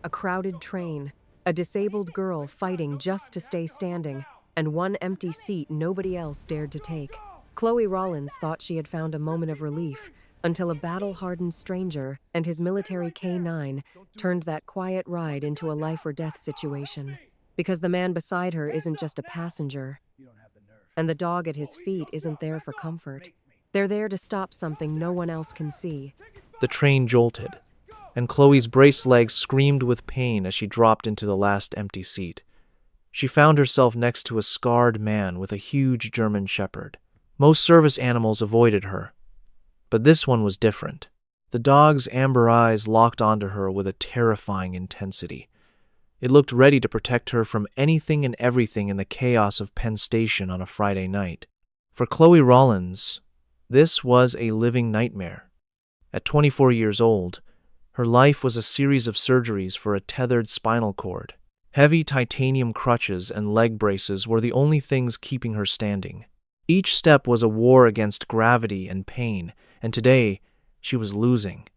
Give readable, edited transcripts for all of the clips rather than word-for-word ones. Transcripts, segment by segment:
A crowded train, a disabled girl fighting just to stay standing, and one empty seat nobody else dared to take. Chloe Rollins thought she had found a moment of relief until a battle-hardened stranger and his military K9 turned that quiet ride into a life-or-death situation. Because the man beside her isn't just a passenger, and the dog at his feet isn't there for comfort. They're there to stop something no one else can see. The train jolted, and Chloe's braced legs screamed with pain as she dropped into the last empty seat. She found herself next to a scarred man with a huge German shepherd. Most service animals avoided her, but this one was different. The dog's amber eyes locked onto her with a terrifying intensity. It looked ready to protect her from anything and everything in the chaos of Penn Station on a Friday night. For Chloe Rollins, this was a living nightmare. At 24 years old, her life was a series of surgeries for a tethered spinal cord. Heavy titanium crutches and leg braces were the only things keeping her standing. Each step was a war against gravity and pain, and today she was losing.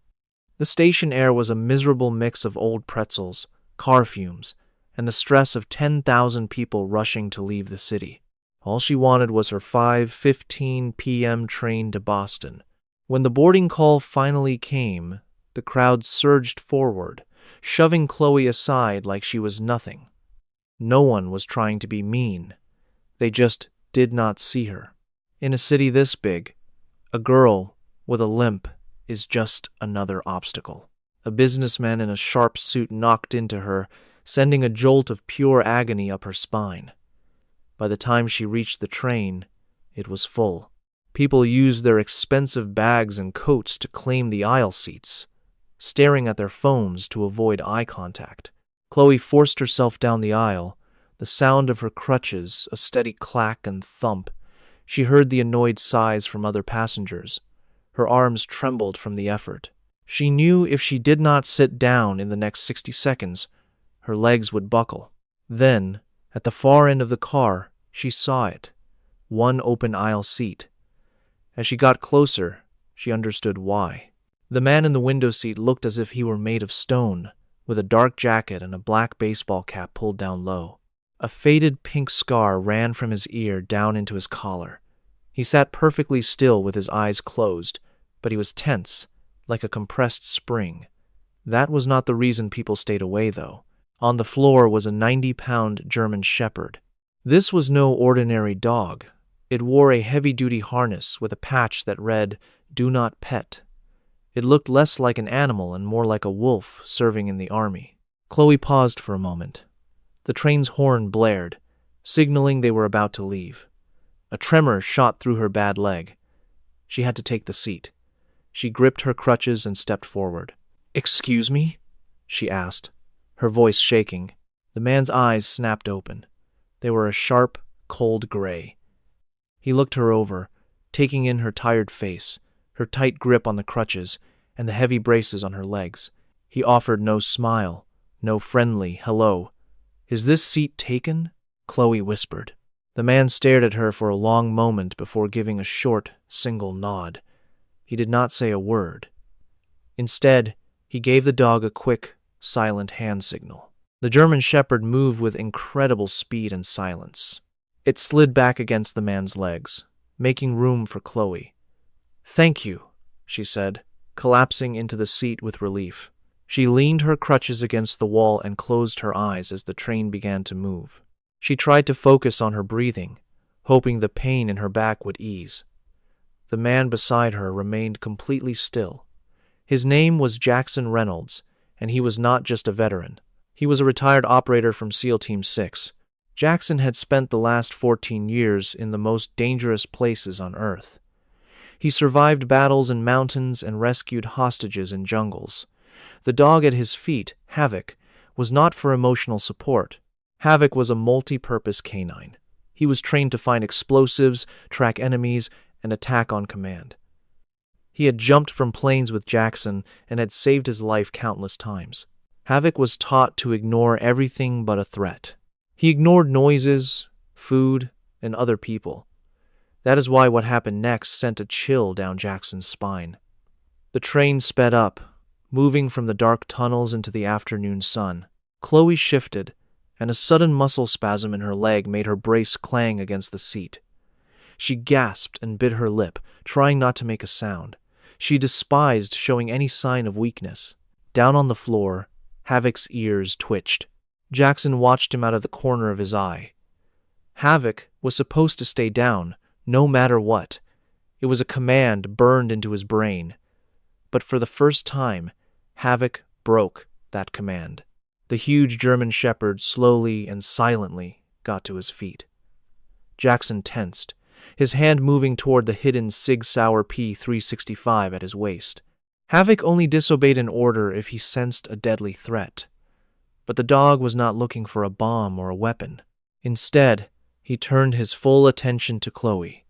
The station air was a miserable mix of old pretzels, car fumes, and the stress of 10,000 people rushing to leave the city. All she wanted was her 5:15 p.m. train to Boston. When the boarding call finally came, the crowd surged forward, shoving Chloe aside like she was nothing. No one was trying to be mean. They just did not see her. In a city this big, a girl with a limp is just another obstacle. A businessman in a sharp suit knocked into her, sending a jolt of pure agony up her spine. By the time she reached the train, it was full. People used their expensive bags and coats to claim the aisle seats, staring at their phones to avoid eye contact. Chloe forced herself down the aisle, the sound of her crutches a steady clack and thump. She heard the annoyed sighs from other passengers. Her arms trembled from the effort. She knew if she did not sit down in the next 60 seconds, her legs would buckle. Then, at the far end of the car, she saw it. One open aisle seat. As she got closer, she understood why. The man in the window seat looked as if he were made of stone, with a dark jacket and a black baseball cap pulled down low. A faded pink scar ran from his ear down into his collar. He sat perfectly still with his eyes closed, but he was tense, like a compressed spring. That was not the reason people stayed away, though. On the floor was a 90-pound German shepherd. This was no ordinary dog. It wore a heavy-duty harness with a patch that read, "Do not pet." It looked less like an animal and more like a wolf serving in the army. Chloe paused for a moment. The train's horn blared, signaling they were about to leave. A tremor shot through her bad leg. She had to take the seat. She gripped her crutches and stepped forward. "Excuse me?" she asked, her voice shaking. The man's eyes snapped open. They were a sharp, cold gray. He looked her over, taking in her tired face, her tight grip on the crutches, and the heavy braces on her legs. He offered no smile, no friendly hello. "Is this seat taken?" Chloe whispered. The man stared at her for a long moment before giving a short, single nod. He did not say a word. Instead, he gave the dog a quick, silent hand signal. The German shepherd moved with incredible speed and silence. It slid back against the man's legs, making room for Chloe. "Thank you," she said, collapsing into the seat with relief. She leaned her crutches against the wall and closed her eyes as the train began to move. She tried to focus on her breathing, hoping the pain in her back would ease. The man beside her remained completely still. His name was Jackson Reynolds, and he was not just a veteran. He was a retired operator from SEAL Team 6. Jackson had spent the last 14 years in the most dangerous places on Earth. He survived battles in mountains and rescued hostages in jungles. The dog at his feet, Havoc, was not for emotional support. Havoc was a multi-purpose canine. He was trained to find explosives, track enemies, and attack on command. He had jumped from planes with Jackson and had saved his life countless times. Havoc was taught to ignore everything but a threat. He ignored noises, food, and other people. That is why what happened next sent a chill down Jackson's spine. The train sped up, moving from the dark tunnels into the afternoon sun. Chloe shifted, and a sudden muscle spasm in her leg made her brace clang against the seat. She gasped and bit her lip, trying not to make a sound. She despised showing any sign of weakness. Down on the floor, Havoc's ears twitched. Jackson watched him out of the corner of his eye. Havoc was supposed to stay down, no matter what. It was a command burned into his brain. But for the first time, Havoc broke that command. The huge German shepherd slowly and silently got to his feet. Jackson tensed, his hand moving toward the hidden Sig Sauer P365 at his waist. Havoc only disobeyed an order if he sensed a deadly threat. But the dog was not looking for a bomb or a weapon. Instead, he turned his full attention to Chloe.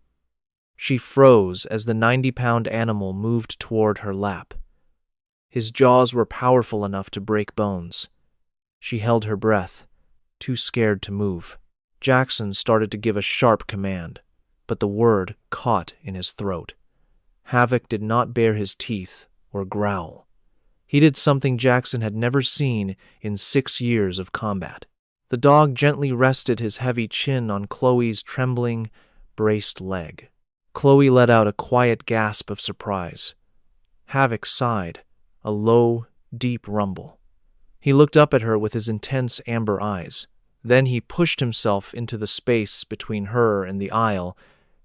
She froze as the 90-pound animal moved toward her lap. His jaws were powerful enough to break bones. She held her breath, too scared to move. Jackson started to give a sharp command, but the word caught in his throat. Havoc did not bare his teeth or growl. He did something Jackson had never seen in 6 years of combat. The dog gently rested his heavy chin on Chloe's trembling, braced leg. Chloe let out a quiet gasp of surprise. Havoc sighed, a low, deep rumble. He looked up at her with his intense amber eyes. Then he pushed himself into the space between her and the aisle,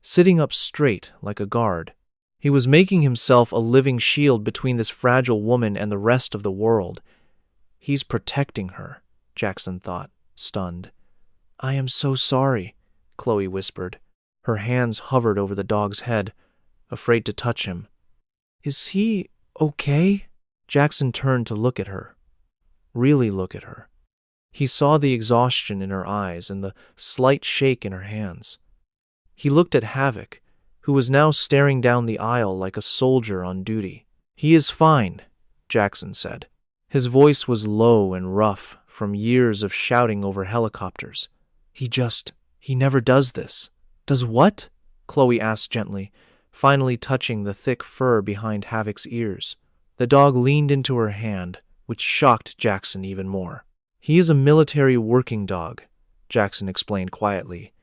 sitting up straight like a guard. He was making himself a living shield between this fragile woman and the rest of the world. He's protecting her, Jackson thought, stunned. "I am so sorry," Chloe whispered. Her hands hovered over the dog's head, afraid to touch him. "Is he okay?" Jackson turned to look at her. Really look at her. He saw the exhaustion in her eyes and the slight shake in her hands. He looked at Havoc, who was now staring down the aisle like a soldier on duty. "He is fine," Jackson said. His voice was low and rough from years of shouting over helicopters. He never does this." "Does what?" Chloe asked gently, finally touching the thick fur behind Havoc's ears. The dog leaned into her hand, which shocked Jackson even more. "He is a military working dog," Jackson explained quietly.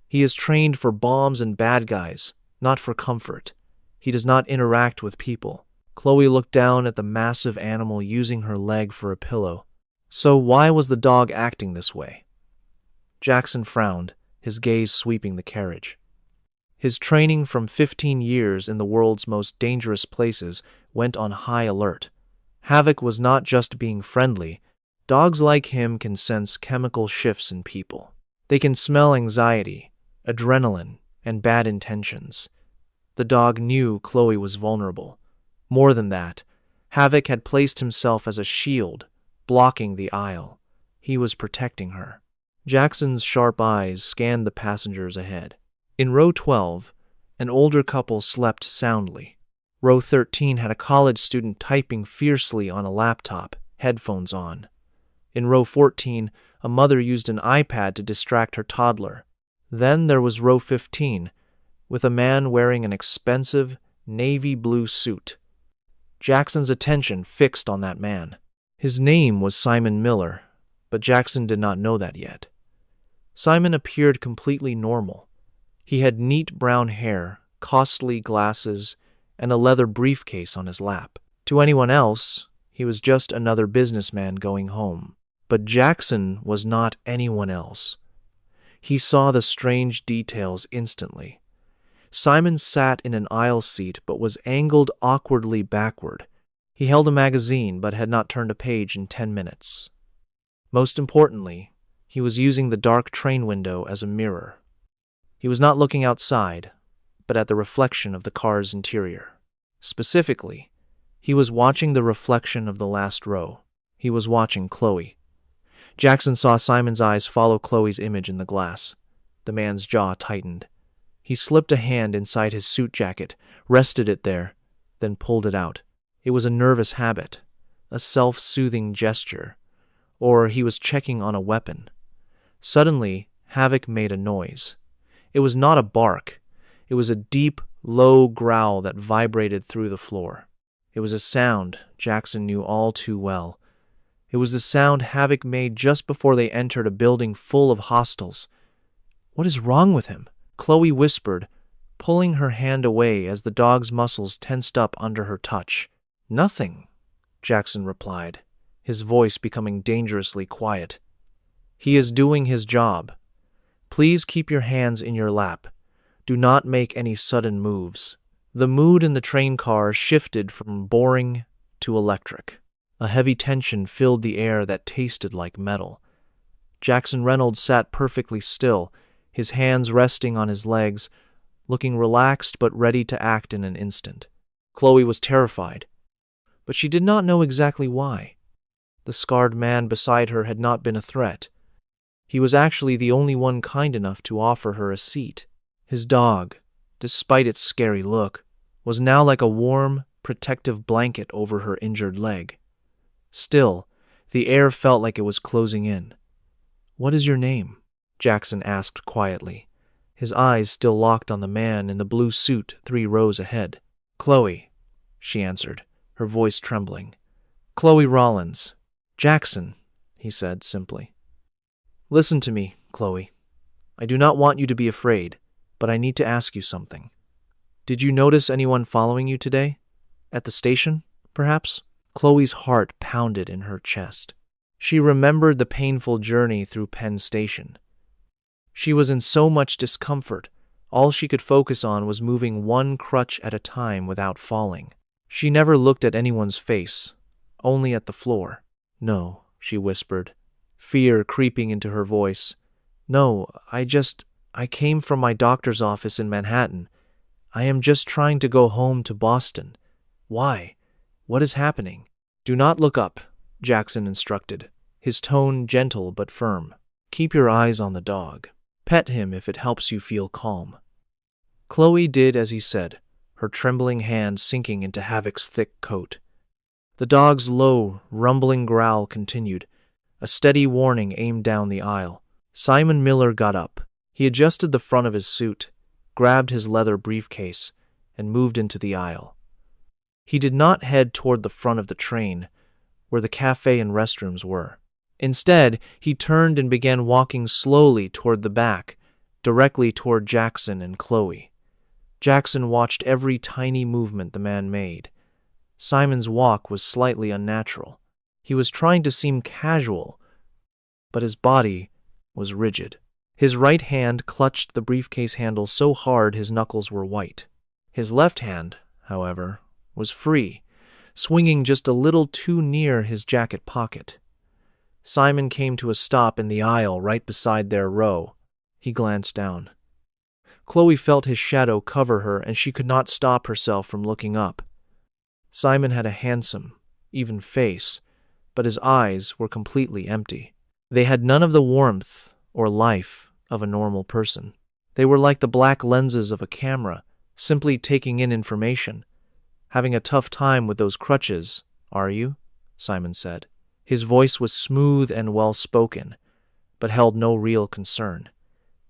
"He is trained for bombs and bad guys, not for comfort. He does not interact with people." Chloe looked down at the massive animal using her leg for a pillow. "So why was the dog acting this way?" Jackson frowned, his gaze sweeping the carriage. His training from 15 years in the world's most dangerous places went on high alert. Havoc was not just being friendly. Dogs like him can sense chemical shifts in people. They can smell anxiety, adrenaline, and bad intentions. The dog knew Chloe was vulnerable. More than that, Havoc had placed himself as a shield, blocking the aisle. He was protecting her. Jackson's sharp eyes scanned the passengers ahead. In row 12, an older couple slept soundly. Row 13 had a college student typing fiercely on a laptop, headphones on. In row 14, a mother used an iPad to distract her toddler. Then there was row 15, with a man wearing an expensive navy blue suit. Jackson's attention fixed on that man. His name was Simon Miller, but Jackson did not know that yet. Simon appeared completely normal. He had neat brown hair, costly glasses, and a leather briefcase on his lap. To anyone else, he was just another businessman going home. But Jackson was not anyone else. He saw the strange details instantly. Simon sat in an aisle seat but was angled awkwardly backward. He held a magazine but had not turned a page in 10 minutes. Most importantly, he was using the dark train window as a mirror. He was not looking outside, but at the reflection of the car's interior. Specifically, he was watching the reflection of the last row. He was watching Chloe. Jackson saw Simon's eyes follow Chloe's image in the glass. The man's jaw tightened. He slipped a hand inside his suit jacket, rested it there, then pulled it out. It was a nervous habit, a self-soothing gesture, or he was checking on a weapon. Suddenly, Havoc made a noise. It was not a bark. It was a deep, low growl that vibrated through the floor. It was a sound Jackson knew all too well. It was the sound Havoc made just before they entered a building full of hostiles. "What is wrong with him?" Chloe whispered, pulling her hand away as the dog's muscles tensed up under her touch. "Nothing," Jackson replied, his voice becoming dangerously quiet. "He is doing his job. Please keep your hands in your lap. Do not make any sudden moves." The mood in the train car shifted from boring to electric. A heavy tension filled the air that tasted like metal. Jackson Reynolds sat perfectly still, his hands resting on his legs, looking relaxed but ready to act in an instant. Chloe was terrified, but she did not know exactly why. The scarred man beside her had not been a threat. He was actually the only one kind enough to offer her a seat. His dog, despite its scary look, was now like a warm, protective blanket over her injured leg. Still, the air felt like it was closing in. "What is your name?" Jackson asked quietly, his eyes still locked on the man in the blue suit 3 rows ahead. "Chloe," she answered, her voice trembling. "Chloe Rollins." "Jackson," he said simply. "Listen to me, Chloe. I do not want you to be afraid, but I need to ask you something. Did you notice anyone following you today? At the station, perhaps?" Chloe's heart pounded in her chest. She remembered the painful journey through Penn Station. She was in so much discomfort, all she could focus on was moving one crutch at a time without falling. She never looked at anyone's face, only at the floor. "No," she whispered, fear creeping into her voice. "No, I came from my doctor's office in Manhattan. I am just trying to go home to Boston. Why? What is happening?" "Do not look up," Jackson instructed, his tone gentle but firm. "Keep your eyes on the dog. Pet him if it helps you feel calm." Chloe did as he said, her trembling hand sinking into Havoc's thick coat. The dog's low, rumbling growl continued, a steady warning aimed down the aisle. Simon Miller got up. He adjusted the front of his suit, grabbed his leather briefcase, and moved into the aisle. He did not head toward the front of the train, where the cafe and restrooms were. Instead, he turned and began walking slowly toward the back, directly toward Jackson and Chloe. Jackson watched every tiny movement the man made. Simon's walk was slightly unnatural. He was trying to seem casual, but his body was rigid. His right hand clutched the briefcase handle so hard his knuckles were white. His left hand, however, was free, swinging just a little too near his jacket pocket. Simon came to a stop in the aisle right beside their row. He glanced down. Chloe felt his shadow cover her, and she could not stop herself from looking up. Simon had a handsome, even face, but his eyes were completely empty. They had none of the warmth or life of a normal person. They were like the black lenses of a camera, simply taking in information. "Having a tough time with those crutches, are you?" Simon said. His voice was smooth and well-spoken, but held no real concern.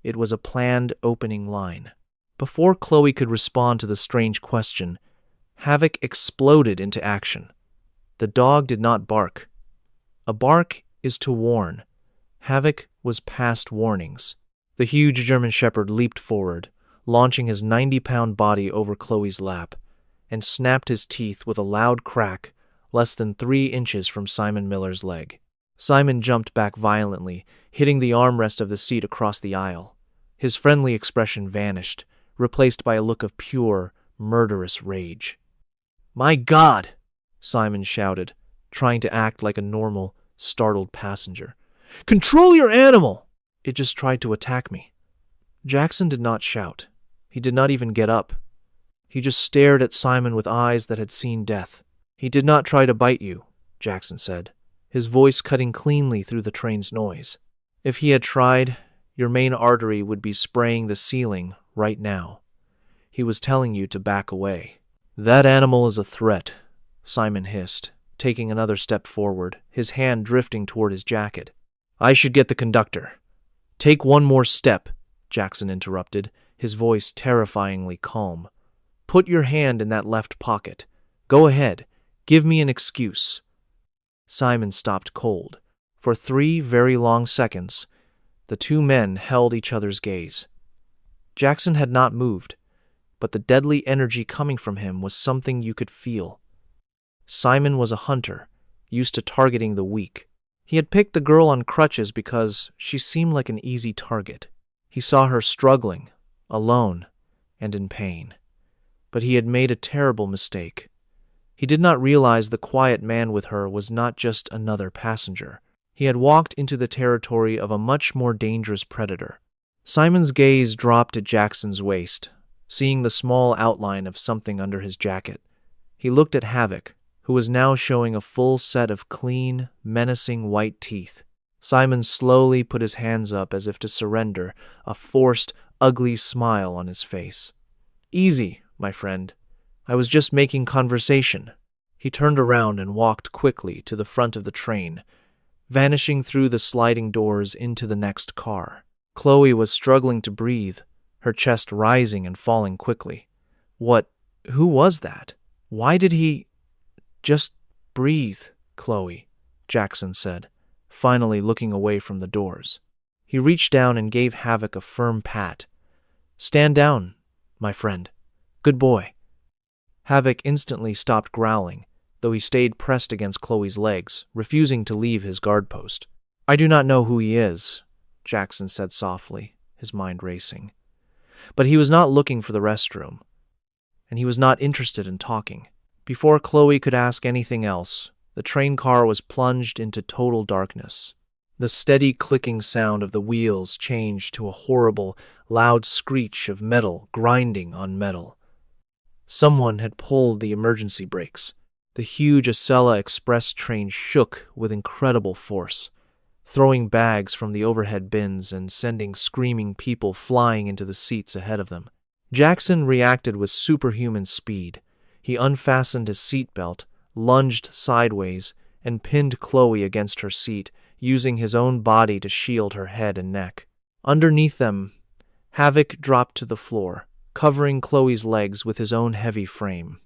It was a planned opening line. Before Chloe could respond to the strange question, Havoc exploded into action. The dog did not bark. A bark is to warn. Havoc was past warnings. The huge German Shepherd leaped forward, launching his 90-pound body over Chloe's lap, and snapped his teeth with a loud crack less than 3 inches from Simon Miller's leg. Simon jumped back violently, hitting the armrest of the seat across the aisle. His friendly expression vanished, replaced by a look of pure, murderous rage. "My God!" Simon shouted, trying to act like a normal, startled passenger. "Control your animal!" "It just tried to attack me." Jackson did not shout. He did not even get up. He just stared at Simon with eyes that had seen death. "He did not try to bite you," Jackson said, his voice cutting cleanly through the train's noise. "If he had tried, your main artery would be spraying the ceiling right now. He was telling you to back away." "That animal is a threat," Simon hissed, taking another step forward, his hand drifting toward his jacket. "I should get the conductor." "Take one more step," Jackson interrupted, his voice terrifyingly calm. "Put your hand in that left pocket. Go ahead. Give me an excuse." Simon stopped cold. For 3 very long seconds, the two men held each other's gaze. Jackson had not moved, but the deadly energy coming from him was something you could feel. Simon was a hunter, used to targeting the weak. He had picked the girl on crutches because she seemed like an easy target. He saw her struggling, alone, and in pain. But he had made a terrible mistake. He did not realize the quiet man with her was not just another passenger. He had walked into the territory of a much more dangerous predator. Simon's gaze dropped at Jackson's waist, seeing the small outline of something under his jacket. He looked at Havoc, who was now showing a full set of clean, menacing white teeth. Simon slowly put his hands up as if to surrender, a forced, ugly smile on his face. "Easy, my friend. I was just making conversation." He turned around and walked quickly to the front of the train, vanishing through the sliding doors into the next car. Chloe was struggling to breathe, her chest rising and falling quickly. Who was that? Why did he... "Just breathe, Chloe," Jackson said, finally looking away from the doors. He reached down and gave Havoc a firm pat. "Stand down, my friend. Good boy." Havoc instantly stopped growling, though he stayed pressed against Chloe's legs, refusing to leave his guard post. "I do not know who he is," Jackson said softly, his mind racing. But he was not looking for the restroom, and he was not interested in talking. Before Chloe could ask anything else, the train car was plunged into total darkness. The steady clicking sound of the wheels changed to a horrible, loud screech of metal grinding on metal. Someone had pulled the emergency brakes. The huge Acela Express train shook with incredible force, throwing bags from the overhead bins and sending screaming people flying into the seats ahead of them. Jackson reacted with superhuman speed. He unfastened his seatbelt, lunged sideways, and pinned Chloe against her seat, using his own body to shield her head and neck. Underneath them, Havoc dropped to the floor, covering Chloe's legs with his own heavy frame.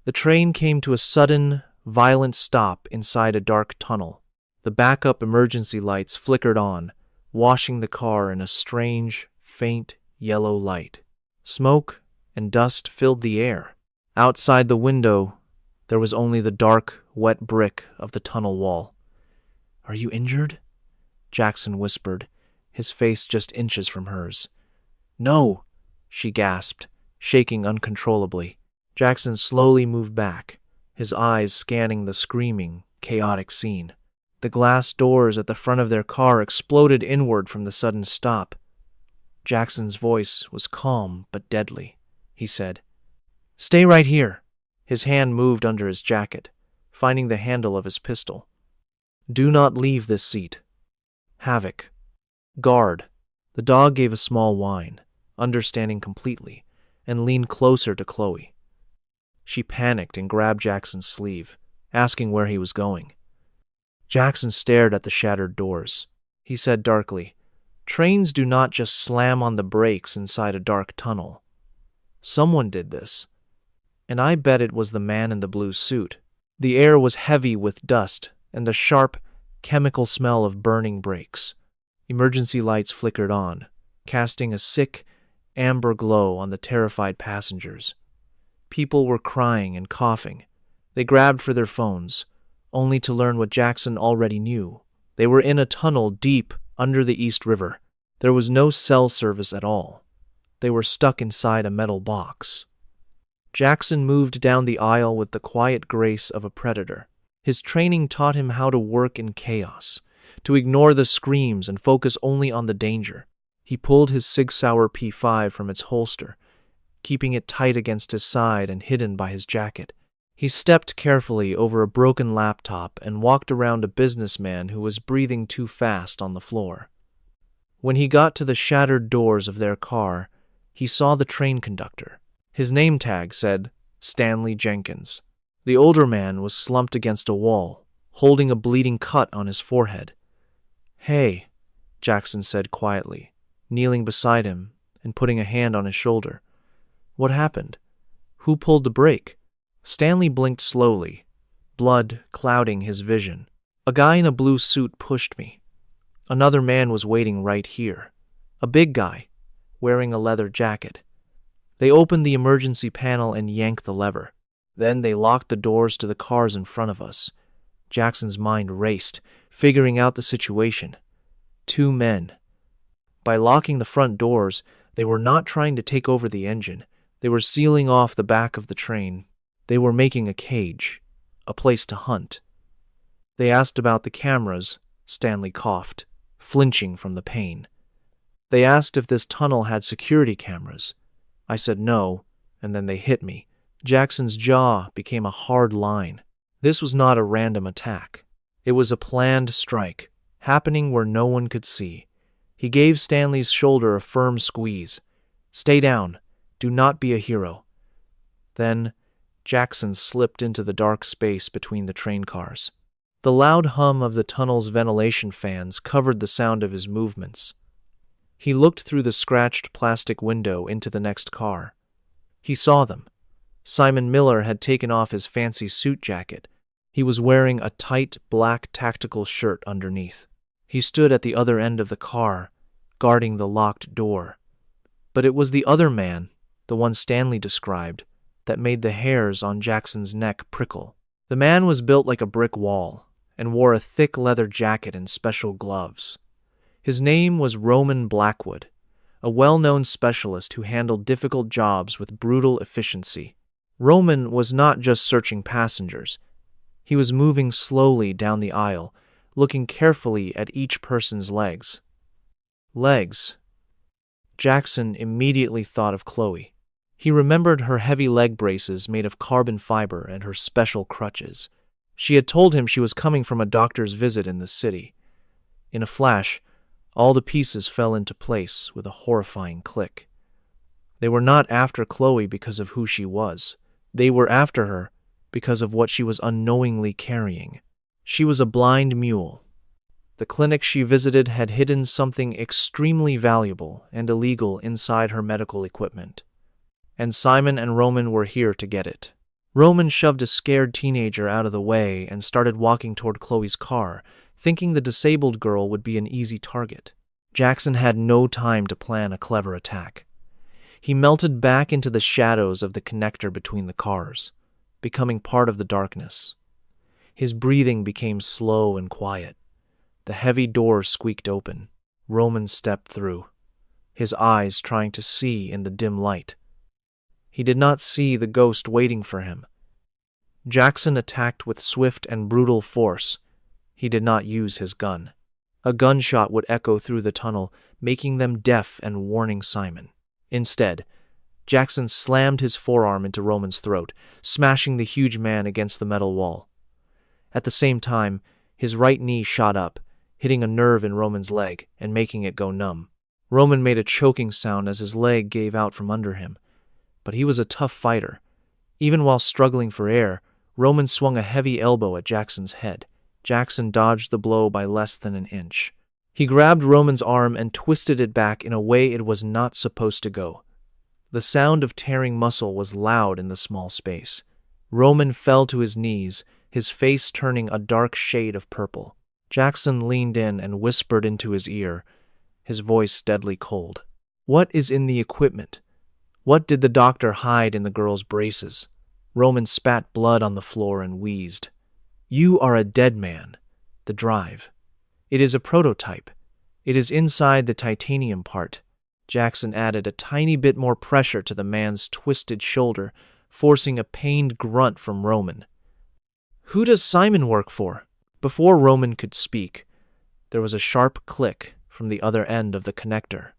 The train came to a sudden, violent stop inside a dark tunnel. The backup emergency lights flickered on, washing the car in a strange, faint yellow light. Smoke and dust filled the air. Outside the window, there was only the dark, wet brick of the tunnel wall. "Are you injured?" Jackson whispered, his face just inches from hers. "No," she gasped, shaking uncontrollably. Jackson slowly moved back, his eyes scanning the screaming, chaotic scene. The glass doors at the front of their car exploded inward from the sudden stop. Jackson's voice was calm but deadly. He said, "Stay right here." His hand moved under his jacket, finding the handle of his pistol. "Do not leave this seat. Havoc. Guard." The dog gave a small whine, understanding completely, and leaned closer to Chloe. She panicked and grabbed Jackson's sleeve, asking where he was going. Jackson stared at the shattered doors. He said darkly, "Trains do not just slam on the brakes inside a dark tunnel. Someone did this. And I bet it was the man in the blue suit." The air was heavy with dust and the sharp, chemical smell of burning brakes. Emergency lights flickered on, casting a sick, amber glow on the terrified passengers. People were crying and coughing. They grabbed for their phones, only to learn what Jackson already knew. They were in a tunnel deep under the East River. There was no cell service at all. They were stuck inside a metal box. Jackson moved down the aisle with the quiet grace of a predator. His training taught him how to work in chaos, to ignore the screams and focus only on the danger. He pulled his Sig Sauer P5 from its holster, keeping it tight against his side and hidden by his jacket. He stepped carefully over a broken laptop and walked around a businessman who was breathing too fast on the floor. When he got to the shattered doors of their car, he saw the train conductor. His name tag said Stanley Jenkins. The older man was slumped against a wall, holding a bleeding cut on his forehead. "Hey," Jackson said quietly, kneeling beside him and putting a hand on his shoulder. "What happened? Who pulled the brake?" Stanley blinked slowly, blood clouding his vision. A guy in a blue suit pushed me. Another man was waiting right here. A big guy, wearing a leather jacket. They opened the emergency panel and yanked the lever. Then they locked the doors to the cars in front of us. Jackson's mind raced, figuring out the situation. 2 men. By locking the front doors, they were not trying to take over the engine. They were sealing off the back of the train. They were making a cage, a place to hunt. They asked about the cameras. Stanley coughed, flinching from the pain. They asked if this tunnel had security cameras. I said no, and then they hit me. Jackson's jaw became a hard line. This was not a random attack. It was a planned strike, happening where no one could see. He gave Stanley's shoulder a firm squeeze. "Stay down. Do not be a hero." Then, Jackson slipped into the dark space between the train cars. The loud hum of the tunnel's ventilation fans covered the sound of his movements. He looked through the scratched plastic window into the next car. He saw them. Simon Miller had taken off his fancy suit jacket. He was wearing a tight black tactical shirt underneath. He stood at the other end of the car, guarding the locked door. But it was the other man, the one Stanley described, that made the hairs on Jackson's neck prickle. The man was built like a brick wall and wore a thick leather jacket and special gloves. His name was Roman Blackwood, a well-known specialist who handled difficult jobs with brutal efficiency. Roman was not just searching passengers. He was moving slowly down the aisle, looking carefully at each person's legs. Legs. Jackson immediately thought of Chloe. He remembered her heavy leg braces made of carbon fiber and her special crutches. She had told him she was coming from a doctor's visit in the city. In a flash, all the pieces fell into place with a horrifying click. They were not after Chloe because of who she was. They were after her because of what she was unknowingly carrying. She was a blind mule. The clinic she visited had hidden something extremely valuable and illegal inside her medical equipment. And Simon and Roman were here to get it. Roman shoved a scared teenager out of the way and started walking toward Chloe's car, thinking the disabled girl would be an easy target. Jackson had no time to plan a clever attack. He melted back into the shadows of the connector between the cars, becoming part of the darkness. His breathing became slow and quiet. The heavy door squeaked open. Roman stepped through, his eyes trying to see in the dim light. He did not see the ghost waiting for him. Jackson attacked with swift and brutal force. He did not use his gun. A gunshot would echo through the tunnel, making them deaf and warning Simon. Instead, Jackson slammed his forearm into Roman's throat, smashing the huge man against the metal wall. At the same time, his right knee shot up, hitting a nerve in Roman's leg and making it go numb. Roman made a choking sound as his leg gave out from under him. But he was a tough fighter. Even while struggling for air, Roman swung a heavy elbow at Jackson's head. Jackson dodged the blow by less than an inch. He grabbed Roman's arm and twisted it back in a way it was not supposed to go. The sound of tearing muscle was loud in the small space. Roman fell to his knees, his face turning a dark shade of purple. Jackson leaned in and whispered into his ear, his voice deadly cold. "What is in the equipment? What did the doctor hide in the girl's braces?" Roman spat blood on the floor and wheezed. "You are a dead man. The drive. It is a prototype. It is inside the titanium part." Jackson added a tiny bit more pressure to the man's twisted shoulder, forcing a pained grunt from Roman. "Who does Simon work for?" Before Roman could speak, there was a sharp click from the other end of the connector.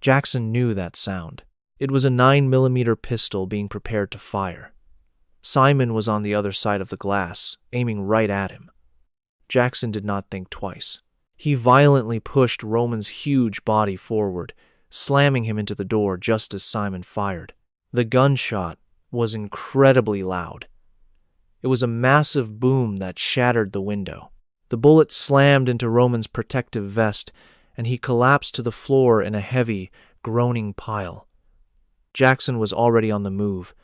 Jackson knew that sound. It was a 9mm pistol being prepared to fire. Simon was on the other side of the glass, aiming right at him. Jackson did not think twice. He violently pushed Roman's huge body forward, slamming him into the door just as Simon fired. The gunshot was incredibly loud. It was a massive boom that shattered the window. The bullet slammed into Roman's protective vest, and he collapsed to the floor in a heavy, groaning pile. Jackson was already on the move,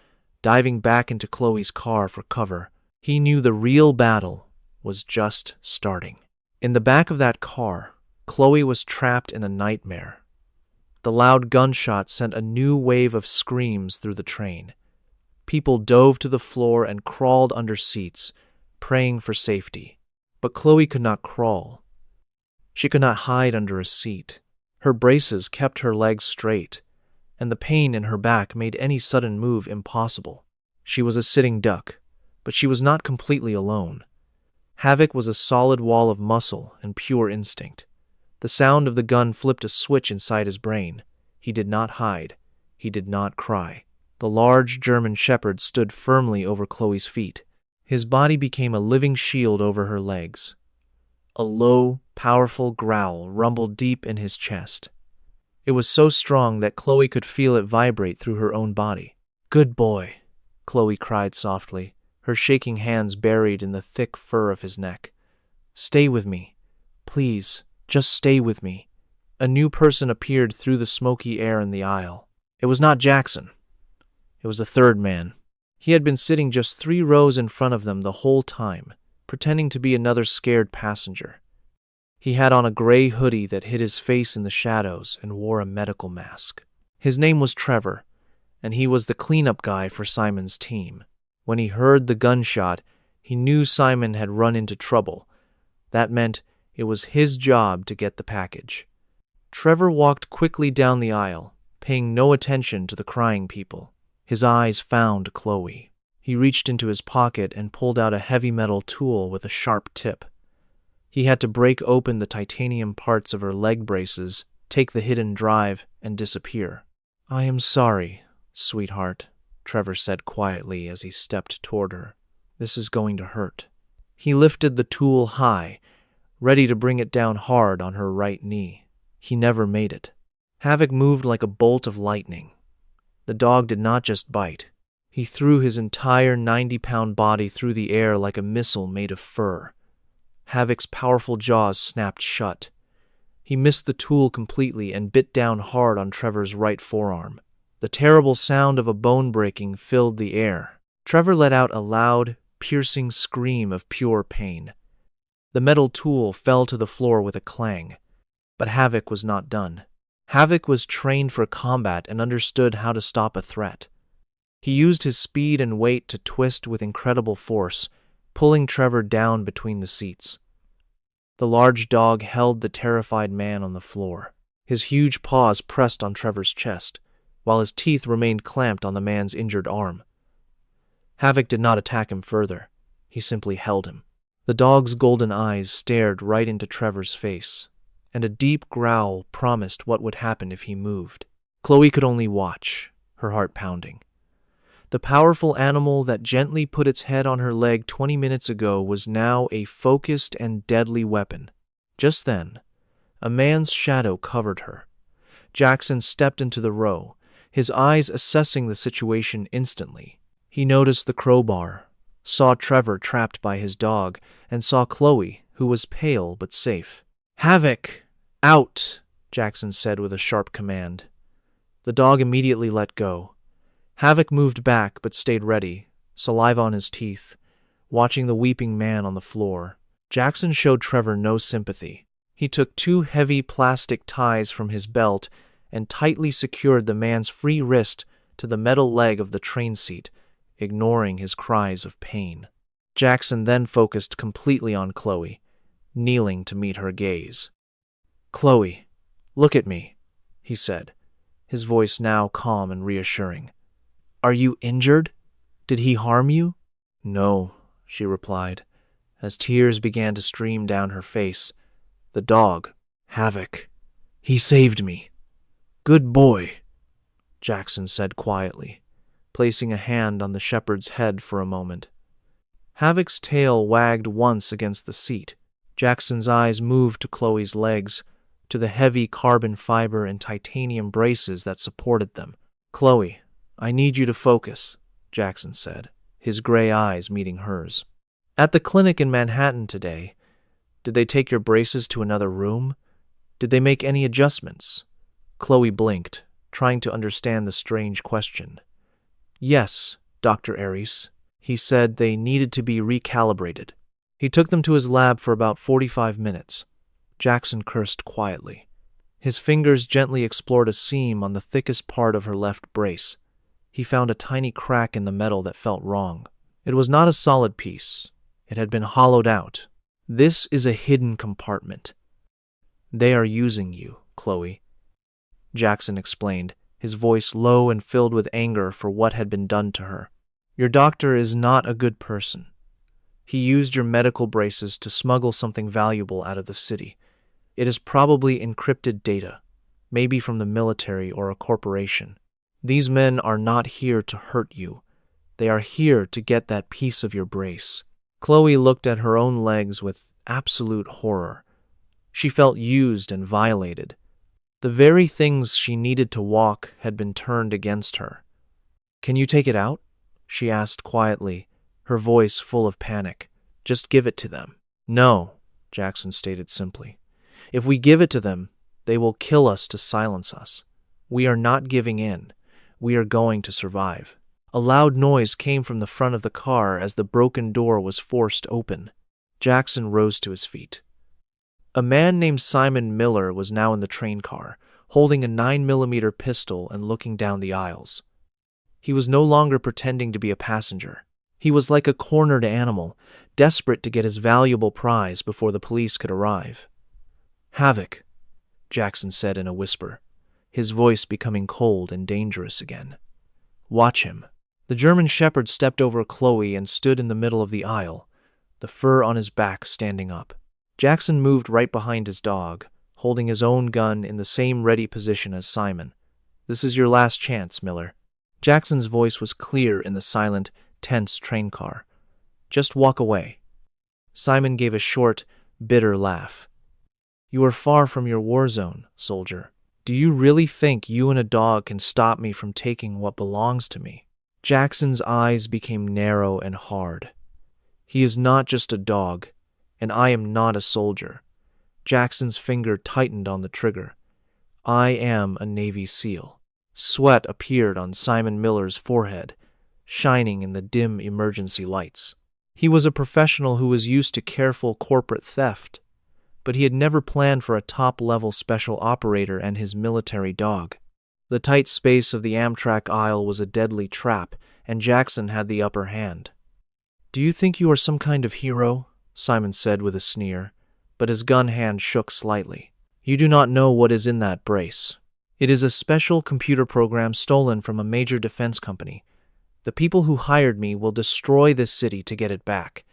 diving back into Chloe's car for cover. He knew the real battle was just starting. In the back of that car, Chloe was trapped in a nightmare. The loud gunshot sent a new wave of screams through the train. People dove to the floor and crawled under seats, praying for safety. But Chloe could not crawl. She could not hide under a seat. Her braces kept her legs straight, and the pain in her back made any sudden move impossible. She was a sitting duck, but she was not completely alone. Havoc was a solid wall of muscle and pure instinct. The sound of the gun flipped a switch inside his brain. He did not hide. He did not cry. The large German shepherd stood firmly over Chloe's feet. His body became a living shield over her legs. A low, powerful growl rumbled deep in his chest. It was so strong that Chloe could feel it vibrate through her own body. "Good boy," Chloe cried softly, her shaking hands buried in the thick fur of his neck. "Stay with me. Please, just stay with me." A new person appeared through the smoky air in the aisle. It was not Jackson. It was a third man. He had been sitting just 3 rows in front of them the whole time, pretending to be another scared passenger. He had on a gray hoodie that hid his face in the shadows and wore a medical mask. His name was Trevor, and he was the cleanup guy for Simon's team. When he heard the gunshot, he knew Simon had run into trouble. That meant it was his job to get the package. Trevor walked quickly down the aisle, paying no attention to the crying people. His eyes found Chloe. He reached into his pocket and pulled out a heavy metal tool with a sharp tip. He had to break open the titanium parts of her leg braces, take the hidden drive, and disappear. "I am sorry, sweetheart," Trevor said quietly as he stepped toward her. "This is going to hurt." He lifted the tool high, ready to bring it down hard on her right knee. He never made it. Havoc moved like a bolt of lightning. The dog did not just bite. He threw his entire 90-pound body through the air like a missile made of fur. Havoc's powerful jaws snapped shut. He missed the tool completely and bit down hard on Trevor's right forearm. The terrible sound of a bone breaking filled the air. Trevor let out a loud, piercing scream of pure pain. The metal tool fell to the floor with a clang. But Havoc was not done. Havoc was trained for combat and understood how to stop a threat. He used his speed and weight to twist with incredible force, pulling Trevor down between the seats. The large dog held the terrified man on the floor. His huge paws pressed on Trevor's chest, while his teeth remained clamped on the man's injured arm. Havoc did not attack him further. He simply held him. The dog's golden eyes stared right into Trevor's face, and a deep growl promised what would happen if he moved. Chloe could only watch, her heart pounding. The powerful animal that gently put its head on her leg 20 minutes ago was now a focused and deadly weapon. Just then, a man's shadow covered her. Jackson stepped into the row, his eyes assessing the situation instantly. He noticed the crowbar, saw Trevor trapped by his dog, and saw Chloe, who was pale but safe. "Havoc! Out!" Jackson said with a sharp command. The dog immediately let go. Havoc moved back but stayed ready, saliva on his teeth, watching the weeping man on the floor. Jackson showed Trevor no sympathy. He took 2 heavy plastic ties from his belt and tightly secured the man's free wrist to the metal leg of the train seat, ignoring his cries of pain. Jackson then focused completely on Chloe, kneeling to meet her gaze. "Chloe, look at me," he said, his voice now calm and reassuring. "Are you injured? Did he harm you?" "No," she replied, as tears began to stream down her face. "The dog, Havoc, he saved me." "Good boy," Jackson said quietly, placing a hand on the shepherd's head for a moment. Havoc's tail wagged once against the seat. Jackson's eyes moved to Chloe's legs, to the heavy carbon fiber and titanium braces that supported them. "Chloe, I need you to focus," Jackson said, his gray eyes meeting hers. "At the clinic in Manhattan today, did they take your braces to another room? Did they make any adjustments?" Chloe blinked, trying to understand the strange question. "Yes, Dr. Aries. He said they needed to be recalibrated. He took them to his lab for about 45 minutes. Jackson cursed quietly. His fingers gently explored a seam on the thickest part of her left brace. He found a tiny crack in the metal that felt wrong. It was not a solid piece. It had been hollowed out. This is a hidden compartment. They are using you, Chloe, Jackson explained, his voice low and filled with anger for what had been done to her. Your doctor is not a good person. He used your medical braces to smuggle something valuable out of the city. It is probably encrypted data, maybe from the military or a corporation. These men are not here to hurt you. They are here to get that piece of your brace. Chloe looked at her own legs with absolute horror. She felt used and violated. The very things she needed to walk had been turned against her. Can you take it out? She asked quietly, her voice full of panic. Just give it to them. No, Jackson stated simply. If we give it to them, they will kill us to silence us. We are not giving in. We are going to survive. A loud noise came from the front of the car as the broken door was forced open. Jackson rose to his feet. A man named Simon Miller was now in the train car, holding a 9mm pistol and looking down the aisles. He was no longer pretending to be a passenger. He was like a cornered animal, desperate to get his valuable prize before the police could arrive. Havoc, Jackson said in a whisper, his voice becoming cold and dangerous again. Watch him. The German shepherd stepped over Chloe and stood in the middle of the aisle, the fur on his back standing up. Jackson moved right behind his dog, holding his own gun in the same ready position as Simon. This is your last chance, Miller. Jackson's voice was clear in the silent, tense train car. Just walk away. Simon gave a short, bitter laugh. You are far from your war zone, soldier. Do you really think you and a dog can stop me from taking what belongs to me? Jackson's eyes became narrow and hard. He is not just a dog, and I am not a soldier. Jackson's finger tightened on the trigger. I am a Navy SEAL. Sweat appeared on Simon Miller's forehead, shining in the dim emergency lights. He was a professional who was used to careful corporate theft, but he had never planned for a top-level special operator and his military dog. The tight space of the Amtrak aisle was a deadly trap, and Jackson had the upper hand. Do you think you are some kind of hero? Simon said with a sneer, but his gun hand shook slightly. You do not know what is in that brace. It is a special computer program stolen from a major defense company. The people who hired me will destroy this city to get it back.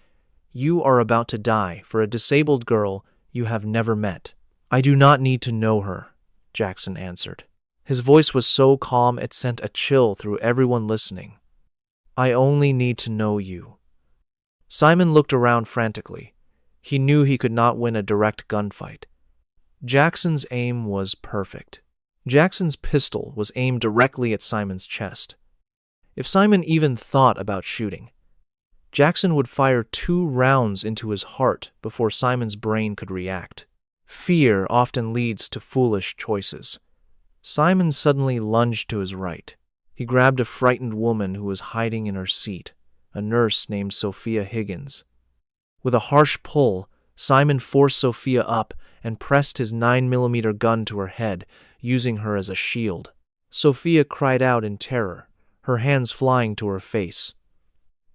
You are about to die for a disabled girl you have never met. I do not need to know her, Jackson answered. His voice was so calm it sent a chill through everyone listening. I only need to know you. Simon looked around frantically. He knew he could not win a direct gunfight. Jackson's aim was perfect. Jackson's pistol was aimed directly at Simon's chest. If Simon even thought about shooting, Jackson would fire 2 rounds into his heart before Simon's brain could react. Fear often leads to foolish choices. Simon suddenly lunged to his right. He grabbed a frightened woman who was hiding in her seat, a nurse named Sophia Higgins. With a harsh pull, Simon forced Sophia up and pressed his 9mm gun to her head, using her as a shield. Sophia cried out in terror, her hands flying to her face.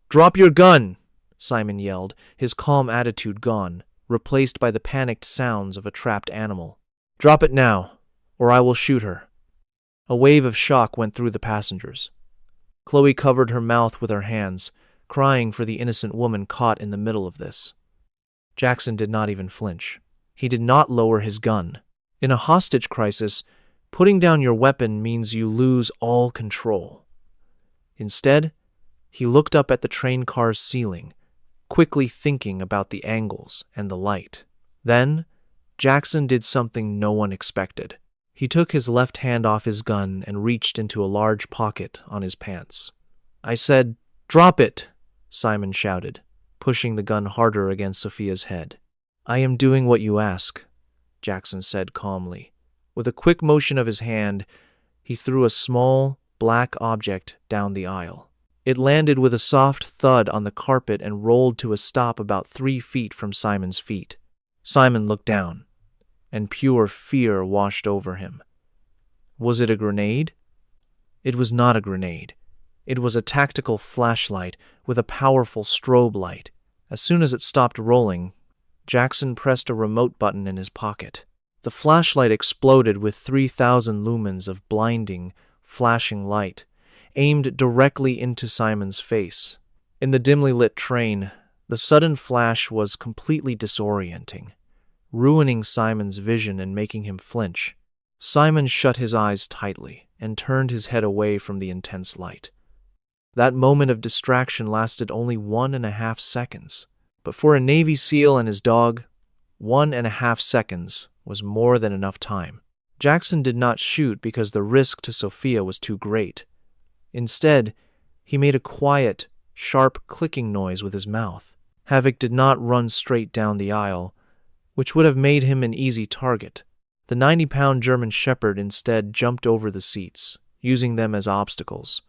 Drop your gun, Simon yelled, his calm attitude gone, replaced by the panicked sounds of a trapped animal. Drop it now, or I will shoot her. A wave of shock went through the passengers. Chloe covered her mouth with her hands, crying for the innocent woman caught in the middle of this. Jackson did not even flinch. He did not lower his gun. In a hostage crisis, putting down your weapon means you lose all control. Instead, he looked up at the train car's ceiling, quickly thinking about the angles and the light. Then, Jackson did something no one expected. He took his left hand off his gun and reached into a large pocket on his pants. I said, "Drop it," Simon shouted, pushing the gun harder against Sophia's head. I am doing what you ask, Jackson said calmly. With a quick motion of his hand, he threw a small, black object down the aisle. It landed with a soft thud on the carpet and rolled to a stop about 3 feet from Simon's feet. Simon looked down, and pure fear washed over him. Was it a grenade? It was not a grenade. It was a tactical flashlight with a powerful strobe light. As soon as it stopped rolling, Jackson pressed a remote button in his pocket. The flashlight exploded with 3,000 lumens of blinding, flashing light, aimed directly into Simon's face. In the dimly lit train, the sudden flash was completely disorienting, ruining Simon's vision and making him flinch. Simon shut his eyes tightly and turned his head away from the intense light. That moment of distraction lasted only 1.5 seconds, but for a Navy SEAL and his dog, 1.5 seconds was more than enough time. Jackson did not shoot because the risk to Sophia was too great. Instead, he made a quiet, sharp clicking noise with his mouth. Havoc did not run straight down the aisle, which would have made him an easy target. The 90-pound German Shepherd instead jumped over the seats, using them as obstacles.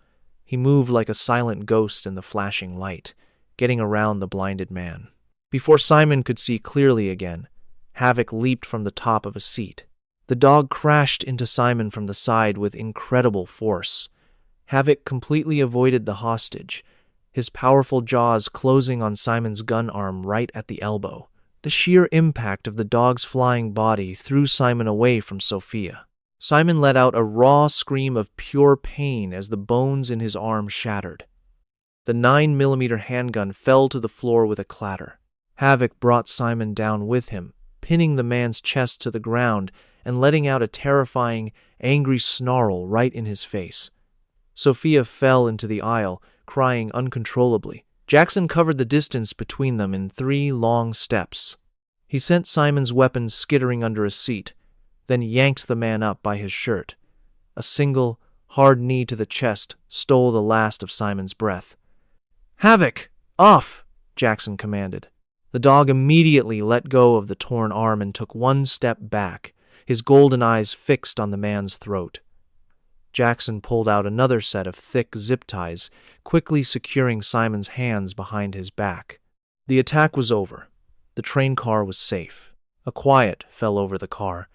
He moved like a silent ghost in the flashing light, getting around the blinded man. Before Simon could see clearly again, Havoc leaped from the top of a seat. The dog crashed into Simon from the side with incredible force. Havoc completely avoided the hostage, his powerful jaws closing on Simon's gun arm right at the elbow. The sheer impact of the dog's flying body threw Simon away from Sophia. Simon let out a raw scream of pure pain as the bones in his arm shattered. The 9mm handgun fell to the floor with a clatter. Havoc brought Simon down with him, pinning the man's chest to the ground and letting out a terrifying, angry snarl right in his face. Sophia fell into the aisle, crying uncontrollably. Jackson covered the distance between them in 3 long steps. He sent Simon's weapon skittering under a seat, then yanked the man up by his shirt. A single, hard knee to the chest stole the last of Simon's breath. "Havoc! Off!" Jackson commanded. The dog immediately let go of the torn arm and took 1 step back, his golden eyes fixed on the man's throat. Jackson pulled out another set of thick zip ties, quickly securing Simon's hands behind his back. The attack was over. The train car was safe. A quiet fell over the car,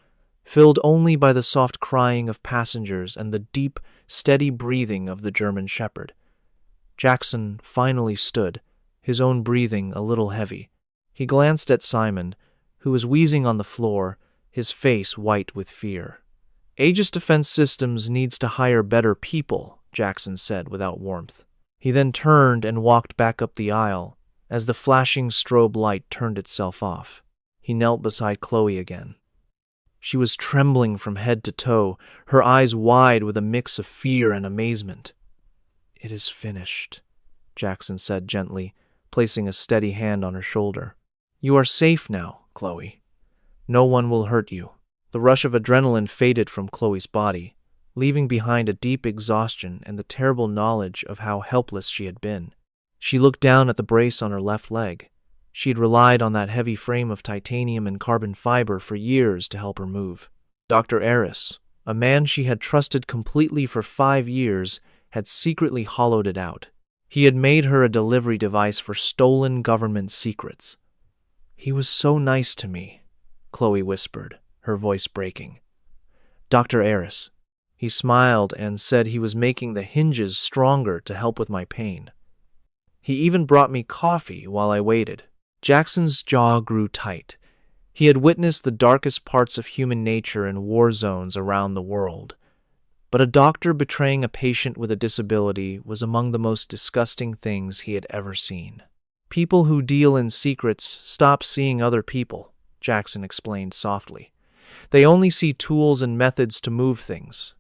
filled only by the soft crying of passengers and the deep, steady breathing of the German Shepherd. Jackson finally stood, his own breathing a little heavy. He glanced at Simon, who was wheezing on the floor, his face white with fear. "Aegis Defense Systems needs to hire better people," Jackson said without warmth. He then turned and walked back up the aisle as the flashing strobe light turned itself off. He knelt beside Chloe again. She was trembling from head to toe, her eyes wide with a mix of fear and amazement. "It is finished," Jackson said gently, placing a steady hand on her shoulder. "You are safe now, Chloe. No one will hurt you." The rush of adrenaline faded from Chloe's body, leaving behind a deep exhaustion and the terrible knowledge of how helpless she had been. She looked down at the brace on her left leg. She had relied on that heavy frame of titanium and carbon fiber for years to help her move. Dr. Eris, a man she had trusted completely for 5 years, had secretly hollowed it out. He had made her a delivery device for stolen government secrets. "He was so nice to me," Chloe whispered, her voice breaking. "Dr. Eris." He smiled and said he was making the hinges stronger to help with my pain. He even brought me coffee while I waited. Jackson's jaw grew tight. He had witnessed the darkest parts of human nature in war zones around the world. But a doctor betraying a patient with a disability was among the most disgusting things he had ever seen. "People who deal in secrets stop seeing other people," Jackson explained softly. "They only see tools and methods to move things."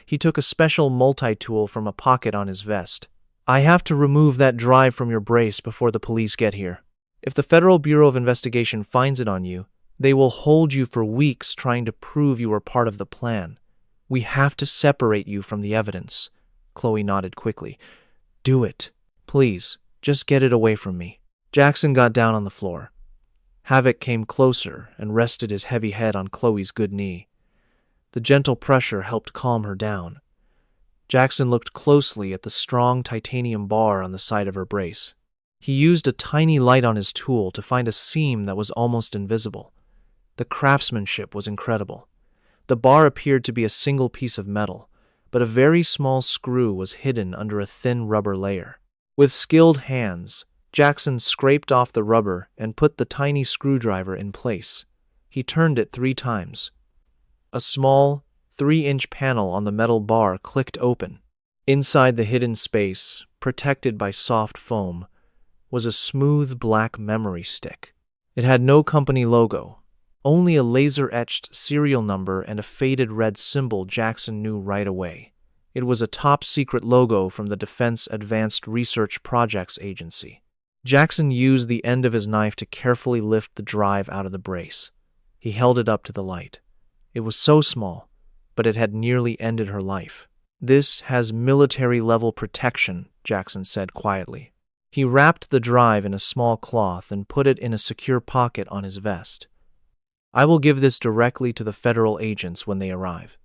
He took a special multi-tool from a pocket on his vest. "I have to remove that drive from your brace before the police get here. If the Federal Bureau of Investigation finds it on you, they will hold you for weeks trying to prove you were part of the plan. We have to separate you from the evidence." Chloe nodded quickly. "Do it. Please, just get it away from me." Jackson got down on the floor. Havoc came closer and rested his heavy head on Chloe's good knee. The gentle pressure helped calm her down. Jackson looked closely at the strong titanium bar on the side of her brace. He used a tiny light on his tool to find a seam that was almost invisible. The craftsmanship was incredible. The bar appeared to be a single piece of metal, but a very small screw was hidden under a thin rubber layer. With skilled hands, Jackson scraped off the rubber and put the tiny screwdriver in place. He turned it 3 times. A small, 3-inch panel on the metal bar clicked open. Inside the hidden space, protected by soft foam, was a smooth black memory stick. It had no company logo, only a laser-etched serial number and a faded red symbol Jackson knew right away. It was a top-secret logo from the Defense Advanced Research Projects Agency. Jackson used the end of his knife to carefully lift the drive out of the brace. He held it up to the light. It was so small, but it had nearly ended her life. "This has military-level protection," Jackson said quietly. He wrapped the drive in a small cloth and put it in a secure pocket on his vest. "I will give this directly to the federal agents when they arrive.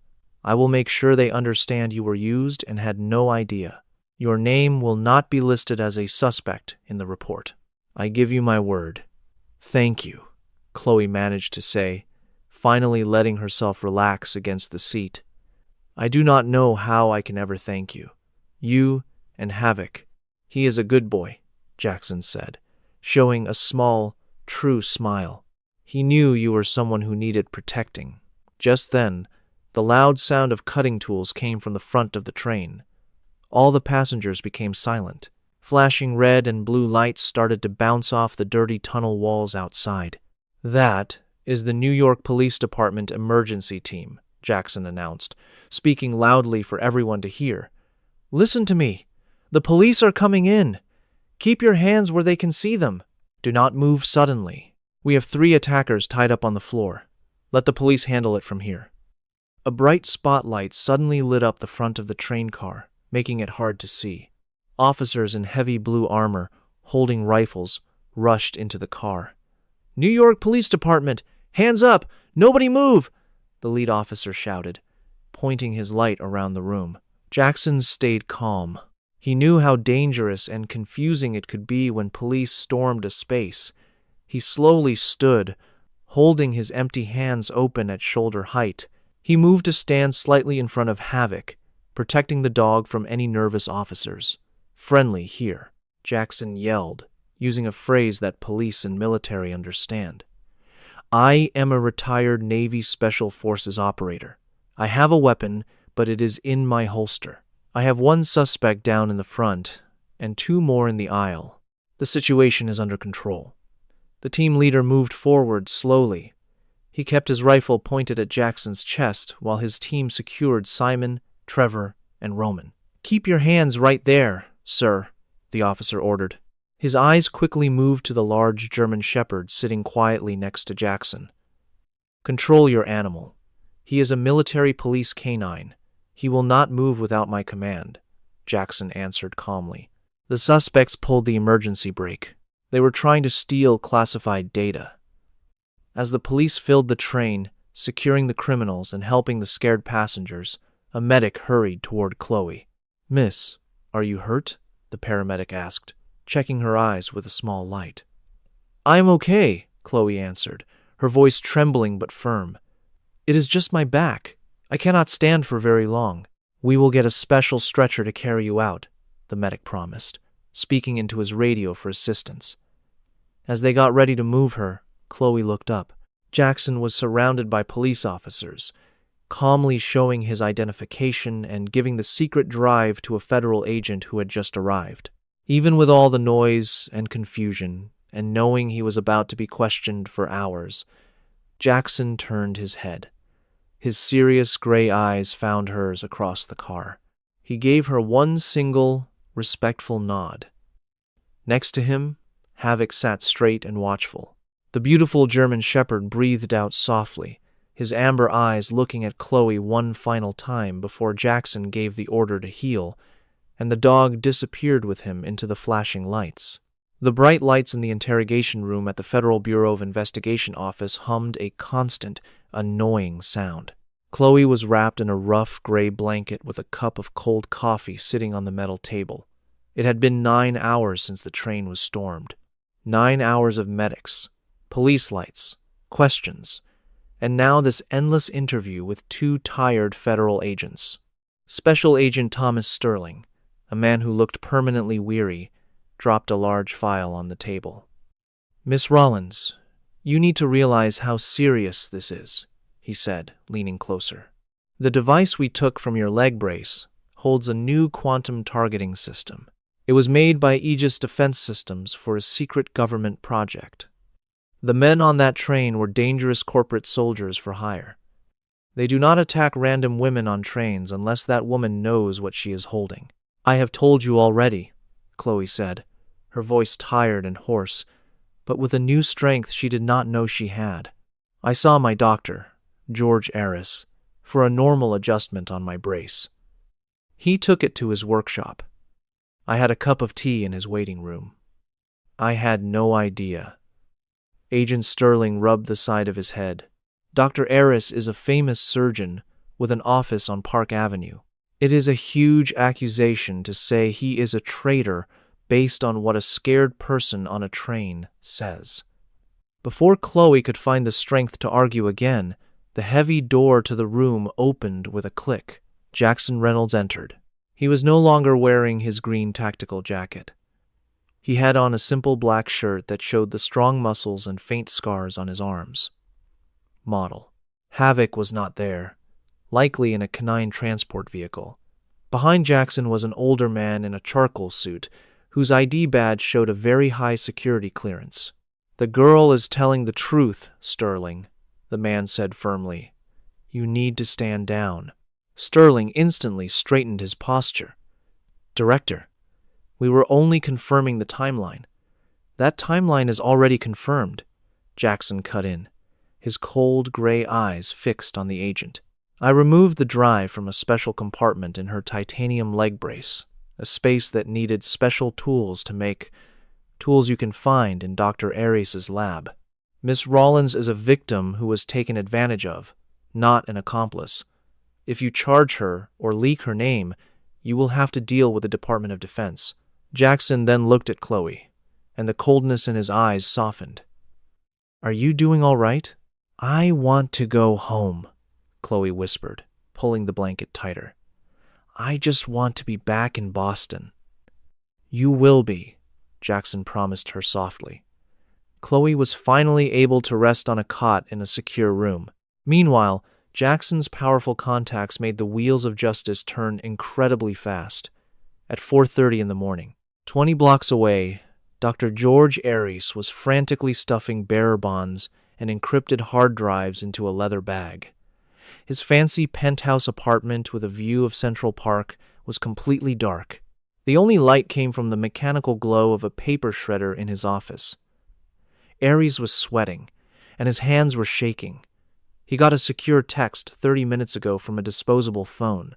I will make sure they understand you were used and had no idea. Your name will not be listed as a suspect in the report. I give you my word." "Thank you," Chloe managed to say, finally letting herself relax against the seat. "I do not know how I can ever thank you. You and Havoc." "He is a good boy," Jackson said, showing a small, true smile. "He knew you were someone who needed protecting." Just then, the loud sound of cutting tools came from the front of the train. All the passengers became silent. Flashing red and blue lights started to bounce off the dirty tunnel walls outside. "That is the New York Police Department emergency team," Jackson announced, speaking loudly for everyone to hear. "Listen to me. The police are coming in. Keep your hands where they can see them. Do not move suddenly. We have 3 attackers tied up on the floor. Let the police handle it from here." A bright spotlight suddenly lit up the front of the train car, making it hard to see. Officers in heavy blue armor, holding rifles, rushed into the car. "New York Police Department! Hands up! Nobody move!" the lead officer shouted, pointing his light around the room. Jackson stayed calm. He knew how dangerous and confusing it could be when police stormed a space. He slowly stood, holding his empty hands open at shoulder height. He moved to stand slightly in front of Havoc, protecting the dog from any nervous officers. "Friendly here," Jackson yelled, using a phrase that police and military understand. "I am a retired Navy Special Forces operator. I have a weapon, but it is in my holster. I have 1 suspect down in the front and 2 more in the aisle. The situation is under control." The team leader moved forward slowly. He kept his rifle pointed at Jackson's chest while his team secured Simon, Trevor, and Roman. "Keep your hands right there, sir," the officer ordered. His eyes quickly moved to the large German shepherd sitting quietly next to Jackson. "Control your animal. He is a military police canine. He will not move without my command," Jackson answered calmly. The suspects pulled the emergency brake. They were trying to steal classified data. As the police filled the train, securing the criminals and helping the scared passengers, a medic hurried toward Chloe. "Miss, are you hurt?" the paramedic asked, checking her eyes with a small light. "I am okay," Chloe answered, her voice trembling but firm. "It is just my back. I cannot stand for very long." "We will get a special stretcher to carry you out," the medic promised, speaking into his radio for assistance. As they got ready to move her, Chloe looked up. Jackson was surrounded by police officers, calmly showing his identification and giving the secret drive to a federal agent who had just arrived. Even with all the noise and confusion, and knowing he was about to be questioned for hours, Jackson turned his head. His serious gray eyes found hers across the car. He gave her 1 single, respectful nod. Next to him, Havoc sat straight and watchful. The beautiful German shepherd breathed out softly, his amber eyes looking at Chloe 1 final time before Jackson gave the order to heel, and the dog disappeared with him into the flashing lights. The bright lights in the interrogation room at the Federal Bureau of Investigation office hummed a constant, annoying sound. Chloe was wrapped in a rough gray blanket with a cup of cold coffee sitting on the metal table. It had been 9 hours since the train was stormed. 9 hours of medics, police lights, questions, and now this endless interview with 2 tired federal agents. Special Agent Thomas Sterling, a man who looked permanently weary, dropped a large file on the table. "Miss Rollins, you need to realize how serious this is," he said, leaning closer. "The device we took from your leg brace holds a new quantum targeting system. It was made by Aegis Defense Systems for a secret government project. The men on that train were dangerous corporate soldiers for hire. They do not attack random women on trains unless that woman knows what she is holding." "I have told you already," Chloe said, her voice tired and hoarse, but with a new strength she did not know she had. "I saw my doctor, George Aris, for a normal adjustment on my brace. He took it to his workshop. I had a cup of tea in his waiting room. I had no idea." Agent Sterling rubbed the side of his head. "Dr. Aris is a famous surgeon with an office on Park Avenue. It is a huge accusation to say he is a traitor based on what a scared person on a train says." Before Chloe could find the strength to argue again, the heavy door to the room opened with a click. Jackson Reynolds entered. He was no longer wearing his green tactical jacket. He had on a simple black shirt that showed the strong muscles and faint scars on his arms. Model. Havoc was not there, likely in a canine transport vehicle. Behind Jackson was an older man in a charcoal suit, whose ID badge showed a very high security clearance. "The girl is telling the truth, Sterling," the man said firmly. "You need to stand down." Sterling instantly straightened his posture. "Director, we were only confirming the timeline." "That timeline is already confirmed," Jackson cut in, his cold gray eyes fixed on the agent. "I removed the drive from a special compartment in her titanium leg brace, a space that needed special tools to make, tools you can find in Dr. Aris's lab. Miss Rollins is a victim who was taken advantage of, not an accomplice. If you charge her or leak her name, you will have to deal with the Department of Defense." Jackson then looked at Chloe, and the coldness in his eyes softened. "Are you doing all right?" "I want to go home," Chloe whispered, pulling the blanket tighter. "I just want to be back in Boston." "You will be," Jackson promised her softly. Chloe was finally able to rest on a cot in a secure room. Meanwhile, Jackson's powerful contacts made the wheels of justice turn incredibly fast. At 4:30 in the morning, 20 blocks away, Dr. George Aris was frantically stuffing bearer bonds and encrypted hard drives into a leather bag. His fancy penthouse apartment with a view of Central Park was completely dark. The only light came from the mechanical glow of a paper shredder in his office. Aris was sweating, and his hands were shaking. He got a secure text 30 minutes ago from a disposable phone.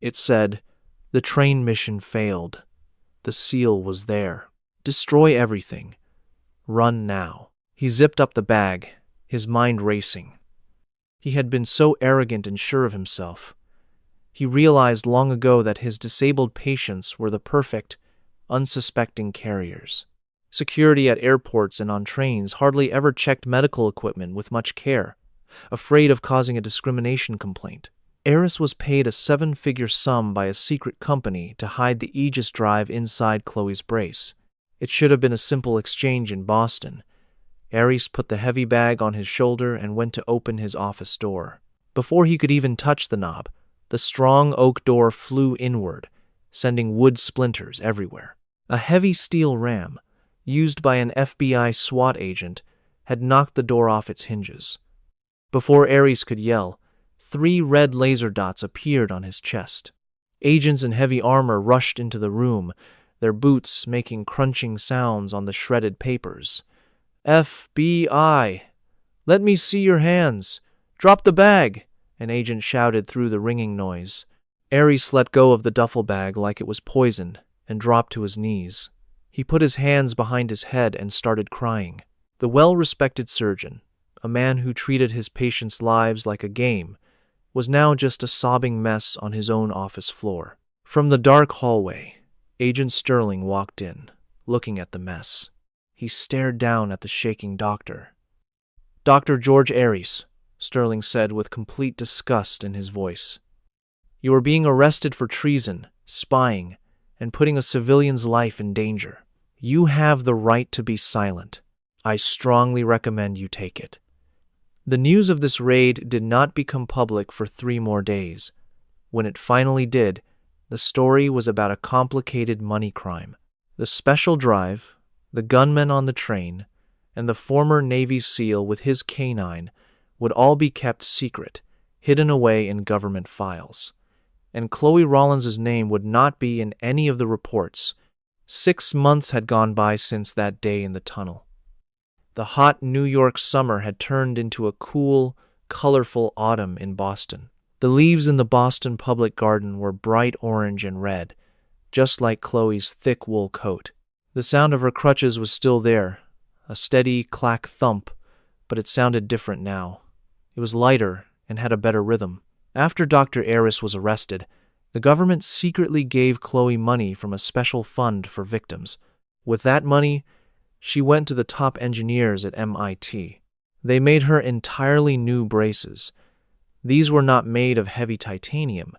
It said, "The train mission failed. The seal was there. Destroy everything. Run now." He zipped up the bag, his mind racing. He had been so arrogant and sure of himself. He realized long ago that his disabled patients were the perfect, unsuspecting carriers. Security at airports and on trains hardly ever checked medical equipment with much care, afraid of causing a discrimination complaint. Aris was paid a 7-figure sum by a secret company to hide the Aegis drive inside Chloe's brace. It should have been a simple exchange in Boston. Aris put the heavy bag on his shoulder and went to open his office door. Before he could even touch the knob, the strong oak door flew inward, sending wood splinters everywhere. A heavy steel ram, used by an FBI SWAT agent, had knocked the door off its hinges. Before Aris could yell, 3 red laser dots appeared on his chest. Agents in heavy armor rushed into the room, their boots making crunching sounds on the shredded papers. "FBI! Let me see your hands! Drop the bag!" an agent shouted through the ringing noise. Aris let go of the duffel bag like it was poison and dropped to his knees. He put his hands behind his head and started crying. The well-respected surgeon, a man who treated his patients' lives like a game, was now just a sobbing mess on his own office floor. From the dark hallway, Agent Sterling walked in, looking at the mess. He stared down at the shaking doctor. "Dr. George Aries," Sterling said with complete disgust in his voice. "You are being arrested for treason, spying, and putting a civilian's life in danger. You have the right to be silent. I strongly recommend you take it." The news of this raid did not become public for 3 more days. When it finally did, the story was about a complicated money crime. The special drive, the gunman on the train, and the former Navy SEAL with his canine would all be kept secret, hidden away in government files. And Chloe Rawlins's name would not be in any of the reports. 6 months had gone by since that day in the tunnel. The hot New York summer had turned into a cool, colorful autumn in Boston. The leaves in the Boston Public Garden were bright orange and red, just like Chloe's thick wool coat. The sound of her crutches was still there, a steady clack thump, but it sounded different now. It was lighter and had a better rhythm. After Dr. Aris was arrested, the government secretly gave Chloe money from a special fund for victims. With that money, she went to the top engineers at MIT. They made her entirely new braces. These were not made of heavy titanium,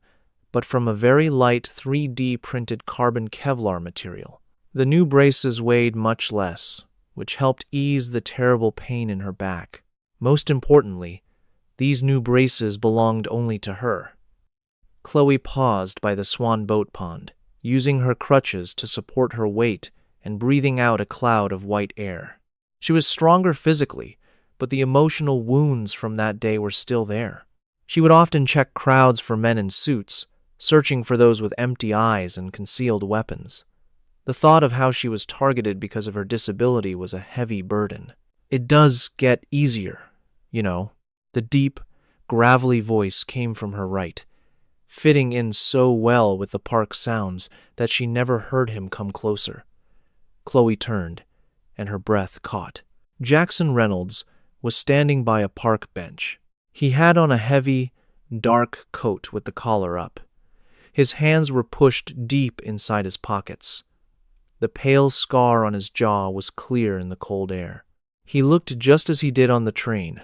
but from a very light 3D printed carbon Kevlar material. The new braces weighed much less, which helped ease the terrible pain in her back. Most importantly, these new braces belonged only to her. Chloe paused by the Swan Boat Pond, using her crutches to support her weight and breathing out a cloud of white air. She was stronger physically, but the emotional wounds from that day were still there. She would often check crowds for men in suits, searching for those with empty eyes and concealed weapons. The thought of how she was targeted because of her disability was a heavy burden. "It does get easier, you know." The deep, gravelly voice came from her right, fitting in so well with the park sounds that she never heard him come closer. Chloe turned, and her breath caught. Jackson Reynolds was standing by a park bench. He had on a heavy, dark coat with the collar up. His hands were pushed deep inside his pockets. The pale scar on his jaw was clear in the cold air. He looked just as he did on the train,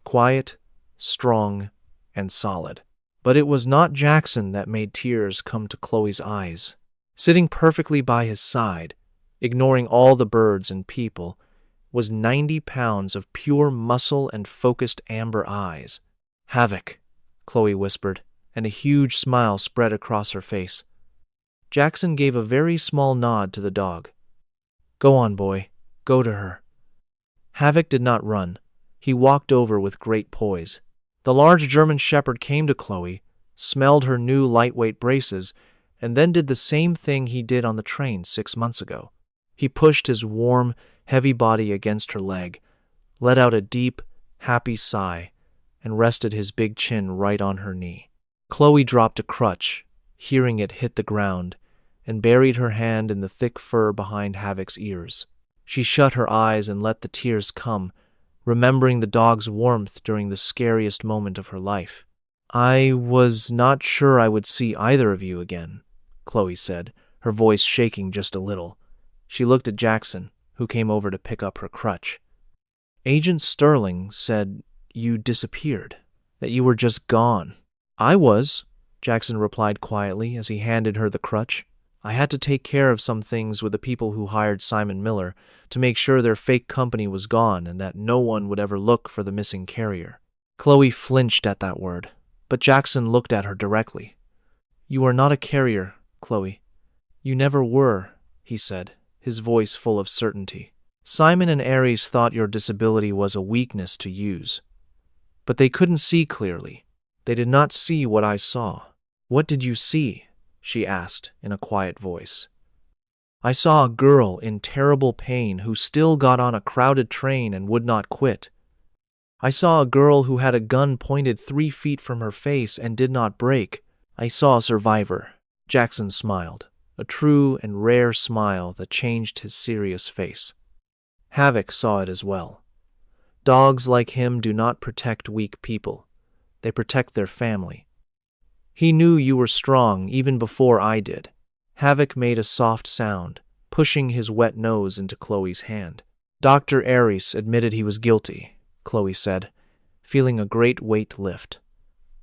quiet, strong, and solid. But it was not Jackson that made tears come to Chloe's eyes. Sitting perfectly by his side, ignoring all the birds and people, was 90 pounds of pure muscle and focused amber eyes. "Havoc," Chloe whispered, and a huge smile spread across her face. Jackson gave a very small nod to the dog. "Go on, boy. Go to her." Havoc did not run. He walked over with great poise. The large German shepherd came to Chloe, smelled her new lightweight braces, and then did the same thing he did on the train 6 months ago. He pushed his warm, heavy body against her leg, let out a deep, happy sigh, and rested his big chin right on her knee. Chloe dropped a crutch, hearing it hit the ground, and buried her hand in the thick fur behind Havoc's ears. She shut her eyes and let the tears come, remembering the dog's warmth during the scariest moment of her life. "I was not sure I would see either of you again," Chloe said, her voice shaking just a little. She looked at Jackson, who came over to pick up her crutch. "Agent Sterling said you disappeared, that you were just gone." "I was," Jackson replied quietly as he handed her the crutch. "I had to take care of some things with the people who hired Simon Miller to make sure their fake company was gone and that no one would ever look for the missing carrier." Chloe flinched at that word, but Jackson looked at her directly. "You are not a carrier, Chloe. You never were," he said, his voice full of certainty. "Simon and Aries thought your disability was a weakness to use. But they couldn't see clearly. They did not see what I saw." "What did you see?" she asked in a quiet voice. "I saw a girl in terrible pain who still got on a crowded train and would not quit. I saw a girl who had a gun pointed 3 feet from her face and did not break. I saw a survivor." Jackson smiled, a true and rare smile that changed his serious face. Havoc saw it as well. Dogs like him do not protect weak people. They protect their family. He knew you were strong even before I did. Havoc made a soft sound, pushing his wet nose into Chloe's hand. Dr. Aries admitted he was guilty, Chloe said, feeling a great weight lift.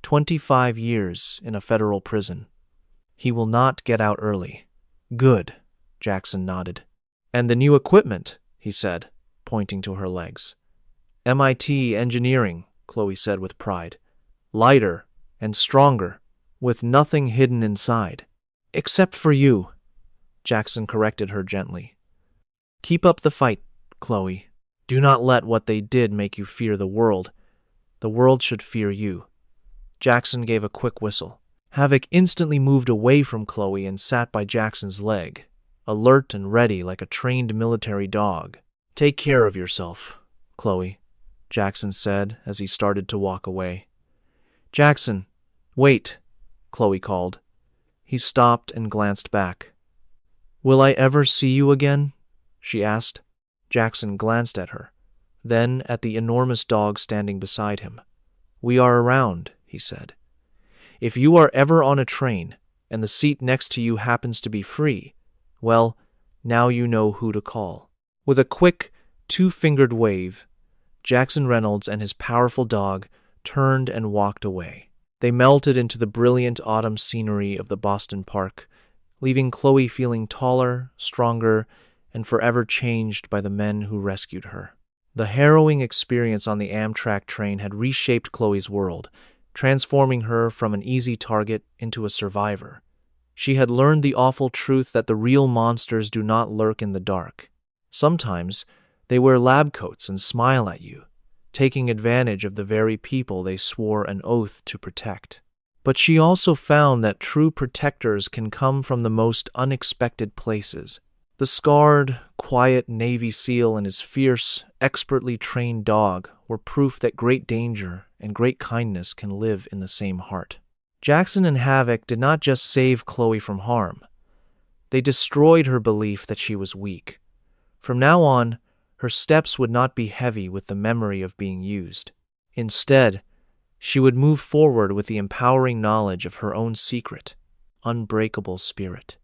25 years in a federal prison. He will not get out early. Good, Jackson nodded. And the new equipment, he said, pointing to her legs. MIT engineering, Chloe said with pride. Lighter and stronger, with nothing hidden inside. Except for you, Jackson corrected her gently. Keep up the fight, Chloe. Do not let what they did make you fear the world. The world should fear you. Jackson gave a quick whistle. Havoc instantly moved away from Chloe and sat by Jackson's leg, alert and ready like a trained military dog. Take care of yourself, Chloe, Jackson said as he started to walk away. Jackson, wait, Chloe called. He stopped and glanced back. Will I ever see you again? She asked. Jackson glanced at her, then at the enormous dog standing beside him. We are around, he said. If you are ever on a train and the seat next to you happens to be free, well, now you know who to call. With a quick, two-fingered wave, Jackson Reynolds and his powerful dog turned and walked away. They melted into the brilliant autumn scenery of the Boston Park, leaving Chloe feeling taller, stronger, and forever changed by the men who rescued her. The harrowing experience on the Amtrak train had reshaped Chloe's world, transforming her from an easy target into a survivor. She had learned the awful truth that the real monsters do not lurk in the dark. Sometimes they wear lab coats and smile at you, taking advantage of the very people they swore an oath to protect. But she also found that true protectors can come from the most unexpected places. The scarred, quiet Navy SEAL and his fierce, expertly trained dog were proof that great danger and great kindness can live in the same heart. Jackson and Havoc did not just save Chloe from harm. They destroyed her belief that she was weak. From now on, her steps would not be heavy with the memory of being used. Instead, she would move forward with the empowering knowledge of her own secret, unbreakable spirit.